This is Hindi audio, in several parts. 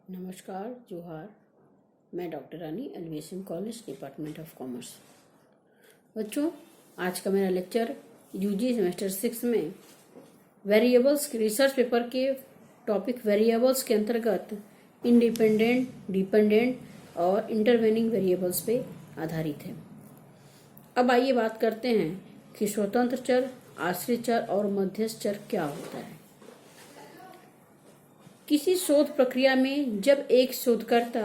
नमस्कार, जोहार। मैं doctor Rani, elevation college, department of commerce. बच्चों, आज का मेरा लेक्चर यूजी सेमेस्टर 6 में वेरिएबल्स रिसर्च पेपर के टॉपिक वेरिएबल्स के अंतर्गत इंडिपेंडेंट, डिपेंडेंट और इंटरवेनिंग वेरिएबल्स पे आधारित है। अब आइए बात करते हैं कि स्वतंत्र चर, आश्रित चर और मध्यस्थ चर क्या होता है। किसी शोध प्रक्रिया में जब एक शोधकर्ता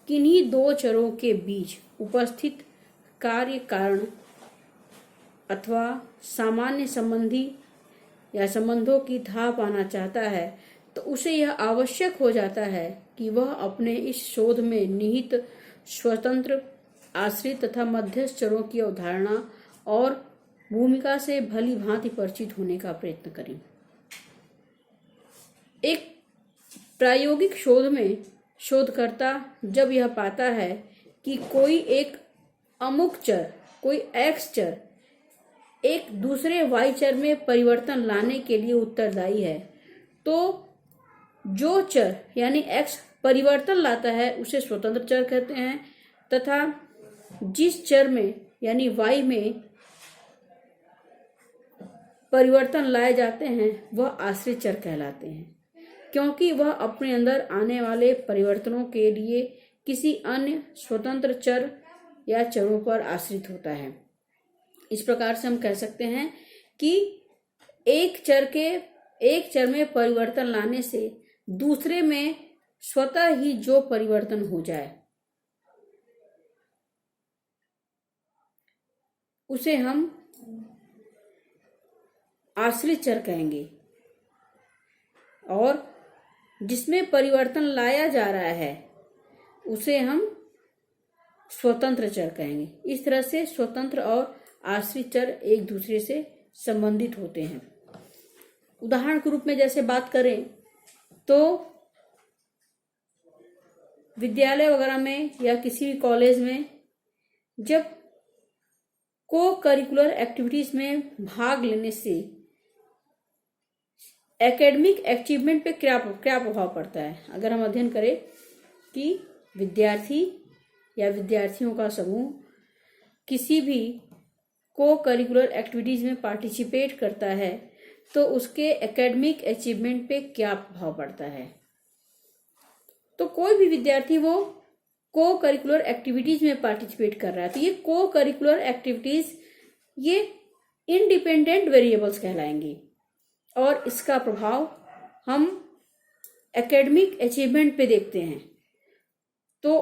किन्हीं दो चरों के बीच उपस्थित कार्य कारण अथवा सामान्य संबंधी या संबंधों की था पाना चाहता है तो उसे यह आवश्यक हो जाता है कि वह अपने इस शोध में निहित स्वतंत्र, आश्रित तथा मध्यस्थ चरों की अवधारणा और भूमिका से भली भांति परिचित होने का प्रयत्न करें। एक प्रायोगिक शोध में शोधकर्ता जब यह पाता है कि कोई एक अमुक चर, कोई एक्स चर एक दूसरे वाई चर में परिवर्तन लाने के लिए उत्तरदायी है, तो जो चर यानी एक्स परिवर्तन लाता है उसे स्वतंत्र चर कहते हैं तथा जिस चर में यानी वाई में परिवर्तन लाए जाते हैं वह आश्रित चर कहलाते हैं, क्योंकि वह अपने अंदर आने वाले परिवर्तनों के लिए किसी अन्य स्वतंत्र चर या चरों पर आश्रित होता है। इस प्रकार से हम कह सकते हैं कि एक चर में परिवर्तन लाने से दूसरे में स्वतः ही जो परिवर्तन हो जाए उसे हम आश्रित चर कहेंगे और जिसमें परिवर्तन लाया जा रहा है उसे हम स्वतंत्र चर कहेंगे। इस तरह से स्वतंत्र और आश्रित चर एक दूसरे से संबंधित होते हैं। उदाहरण के रूप में जैसे बात करें तो विद्यालय वगैरह में या किसी भी कॉलेज में जब को करिकुलर एक्टिविटीज में भाग लेने से एकेडमिक अचीवमेंट पे क्या प्रभाव पड़ता है। अगर हम अध्ययन करें कि विद्यार्थी या विद्यार्थियों का समूह किसी भी को करिकुलर एक्टिविटीज में पार्टिसिपेट करता है तो उसके एकेडमिक अचीवमेंट पे क्या प्रभाव पड़ता है। तो कोई भी विद्यार्थी वो को करिकुलर एक्टिविटीज में पार्टिसिपेट कर रहा है तो ये को करिकुलर एक्टिविटीज ये इंडिपेंडेंट वेरिएबल्स कहलाएंगी और इसका प्रभाव हम एकेडमिक अचीवमेंट पे देखते हैं। तो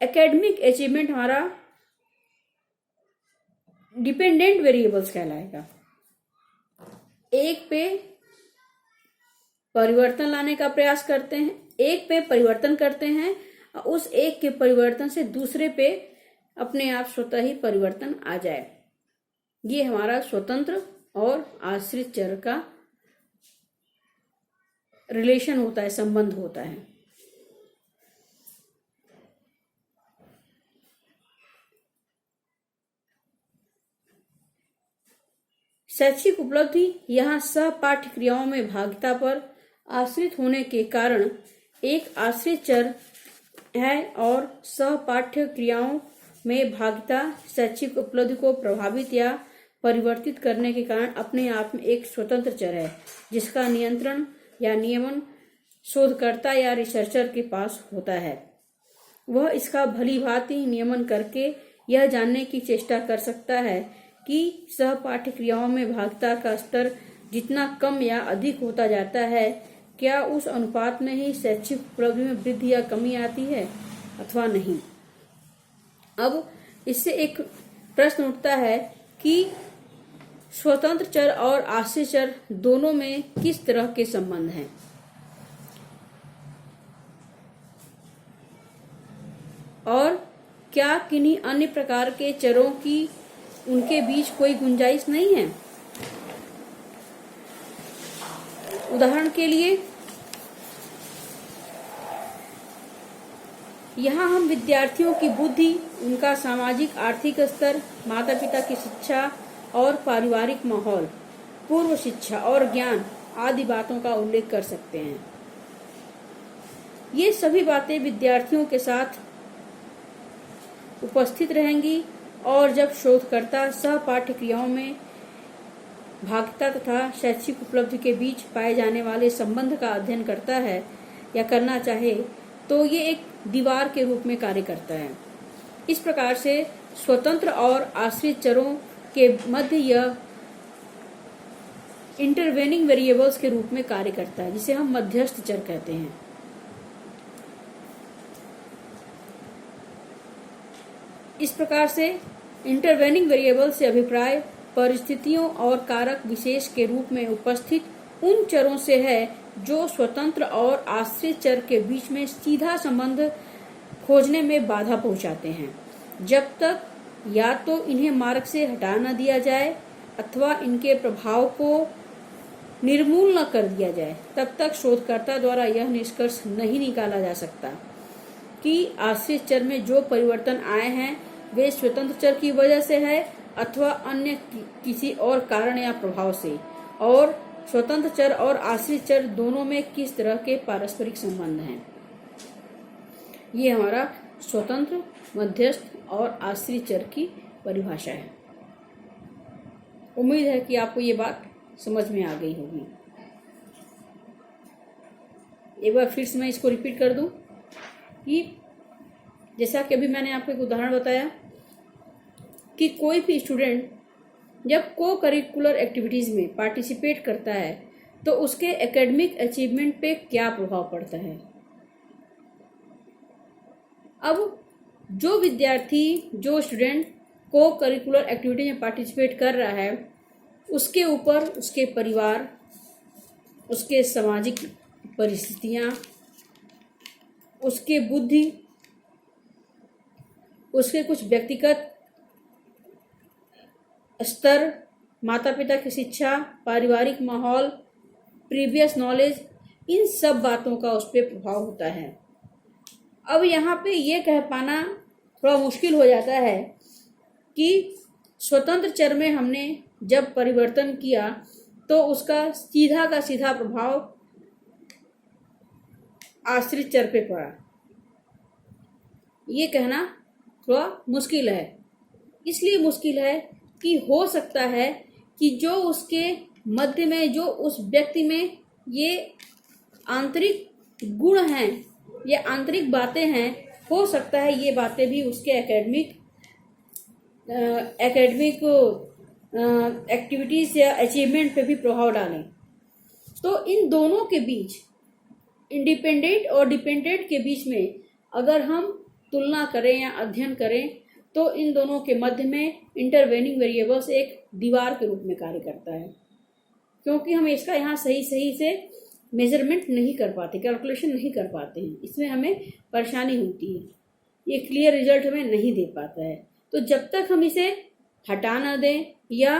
एकेडमिक अचीवमेंट हमारा डिपेंडेंट वेरिएबल्स कहलाएगा। एक पे परिवर्तन लाने का प्रयास करते हैं, एक पे परिवर्तन करते हैं और उस एक के परिवर्तन से दूसरे पे अपने आप स्वतः ही परिवर्तन आ जाए। ये हमारा स्वतंत्र और आश्रित चर का रिलेशन होता है, संबंध होता है। शैक्षिक उपलब्धि यहाँ सहपाठ्य क्रियाओं में भागिता पर आश्रित होने के कारण एक आश्रित चर है और सहपाठ्य क्रियाओं में भागिता शैक्षिक उपलब्धि को प्रभावित या परिवर्तित करने के कारण अपने आप में एक स्वतंत्र चर है जिसका नियंत्रण या नियमन शोधकर्ता या रिसर्चर के पास होता है। वह इसका भली भांति नियमन करके यह जानने की चेष्टा कर सकता है कि सहपाठ्य क्रियाओं में भागिता का स्तर जितना कम या अधिक होता जाता है क्या उस अनुपात में ही शैक्षिक उपलब्धि में वृद्धि या कमी आती है अथवा नहीं। अब इससे एक प्रश्न उठता है कि स्वतंत्र चर और आश्रित चर दोनों में किस तरह के संबंध हैं और क्या किन्हीं अन्य प्रकार के चरों की उनके बीच कोई गुंजाइश नहीं है। उदाहरण के लिए यहाँ हम विद्यार्थियों की बुद्धि, उनका सामाजिक आर्थिक स्तर, माता पिता की शिक्षा और पारिवारिक माहौल, पूर्व शिक्षा और ज्ञान आदि बातों का उल्लेख कर सकते हैं। ये सभी बातें विद्यार्थियों के साथ उपस्थित रहेंगी और जब शोधकर्ता सहपाठ्य क्रियाओं में भागता तथा शैक्षिक उपलब्धि के बीच पाए जाने वाले संबंध का अध्ययन करता है या करना चाहे तो ये एक दीवार के रूप में कार्य करता है। इस प्रकार से स्वतंत्र और आश्रित चरों के मध्य यह इंटरवेनिंग वेरिएबल्स के रूप में कार्य करता है, जिसे हम मध्यस्थ चर कहते हैं। इस प्रकार से इंटरवेनिंग वेरिएबल से अभिप्राय परिस्थितियों और कारक विशेष के रूप में उपस्थित उन चरों से है जो स्वतंत्र और आश्रित चर के बीच में सीधा संबंध खोजने में बाधा पहुंचाते हैं। जब तक या तो इन्हें मार्ग से हटा न दिया जाए अथवा इनके प्रभाव को निर्मूल न कर दिया जाए, तब तक शोधकर्ता द्वारा यह निष्कर्ष नहीं निकाला जा सकता कि आश्रित चर में जो परिवर्तन आए हैं वे स्वतंत्र चर की वजह से है अथवा अन्य किसी और कारण या प्रभाव से, और स्वतंत्र चर और आश्रित चर दोनों में किस तरह के पारस्परिक संबंध हैं। ये हमारा स्वतंत्र, मध्यस्थ और आश्रित चर की परिभाषा है। उम्मीद है कि आपको ये बात समझ में आ गई होगी। एक बार फिर से मैं इसको रिपीट कर दूं कि जैसा कि अभी मैंने आपको एक उदाहरण बताया कि कोई भी स्टूडेंट जब को करिकुलर एक्टिविटीज में पार्टिसिपेट करता है तो उसके एकेडमिक अचीवमेंट पे क्या प्रभाव पड़ता है। अब जो विद्यार्थी, जो स्टूडेंट को करिकुलर एक्टिविटी में पार्टिसिपेट कर रहा है, उसके ऊपर उसके परिवार, उसके सामाजिक परिस्थितियां, उसके बुद्धि, उसके कुछ व्यक्तिगत स्तर, माता पिता की शिक्षा, पारिवारिक माहौल, प्रीवियस नॉलेज, इन सब बातों का उस पर प्रभाव होता है। अब यहाँ पे ये कह पाना थोड़ा मुश्किल हो जाता है कि स्वतंत्र चर में हमने जब परिवर्तन किया तो उसका सीधा का सीधा प्रभाव आश्रित चर पे पड़ा। ये कहना थोड़ा मुश्किल है। इसलिए मुश्किल है कि हो सकता है कि जो उसके मध्य में, जो उस व्यक्ति में ये आंतरिक गुण हैं, ये आंतरिक बातें हैं, हो सकता है ये बातें भी उसके एकेडमिक एक्टिविटीज या अचीवमेंट पे भी प्रभाव डालें। तो इन दोनों के बीच, इंडिपेंडेंट और डिपेंडेंट के बीच में अगर हम तुलना करें या अध्ययन करें तो इन दोनों के मध्य में इंटरवेनिंग वेरिएबल्स एक दीवार के रूप में कार्य करता है, क्योंकि हम इसका यहाँ सही से मेजरमेंट नहीं कर पाते, कैलकुलेशन नहीं कर पाते हैं। इसमें हमें परेशानी होती है, ये क्लियर रिजल्ट हमें नहीं दे पाता है। तो जब तक हम इसे हटा ना दें या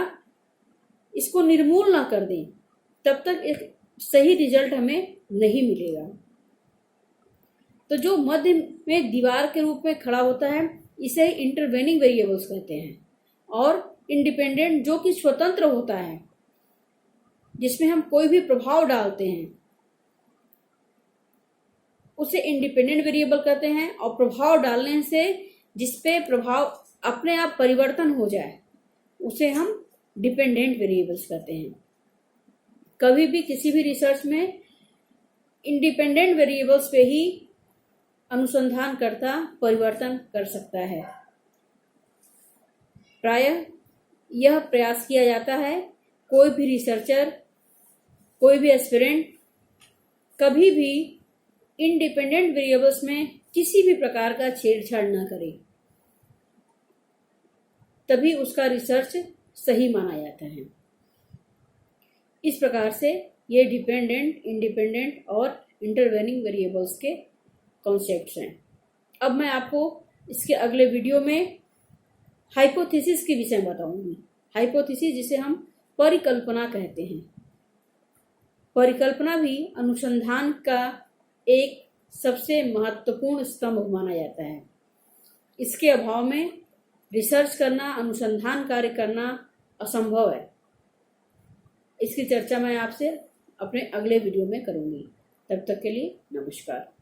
इसको निर्मूल ना कर दें, तब तक एक सही रिजल्ट हमें नहीं मिलेगा। तो जो मध्य में दीवार के रूप में खड़ा होता है इसे इंटरवेनिंग वेरिएबल्स कहते हैं, और इंडिपेंडेंट जो कि स्वतंत्र होता है, जिसमें हम कोई भी प्रभाव डालते हैं, उसे इंडिपेंडेंट वेरिएबल कहते हैं। और प्रभाव डालने से जिसपे प्रभाव अपने आप परिवर्तन हो जाए उसे हम डिपेंडेंट वेरिएबल्स कहते हैं। कभी भी किसी भी रिसर्च में इंडिपेंडेंट वेरिएबल्स पे ही अनुसंधान करता परिवर्तन कर सकता है। प्रायः यह प्रयास किया जाता है कोई भी रिसर्चर, कोई भी एस्पिरेंट कभी भी इंडिपेंडेंट वेरिएबल्स में किसी भी प्रकार का छेड़छाड़ न करे, तभी उसका रिसर्च सही माना जाता है। इस प्रकार से ये डिपेंडेंट, इंडिपेंडेंट और इंटरवेनिंग वेरिएबल्स के कॉन्सेप्ट्स हैं। अब मैं आपको इसके अगले वीडियो में हाइपोथेसिस के विषय में बताऊंगी। हाइपोथेसिस जिसे हम परिकल्पना कहते हैं। परिकल्पना भी अनुसंधान का एक सबसे महत्वपूर्ण स्तंभ माना जाता है। इसके अभाव में रिसर्च करना, अनुसंधान कार्य करना असंभव है। इसकी चर्चा मैं आपसे अपने अगले वीडियो में करूंगी। तब तक के लिए नमस्कार।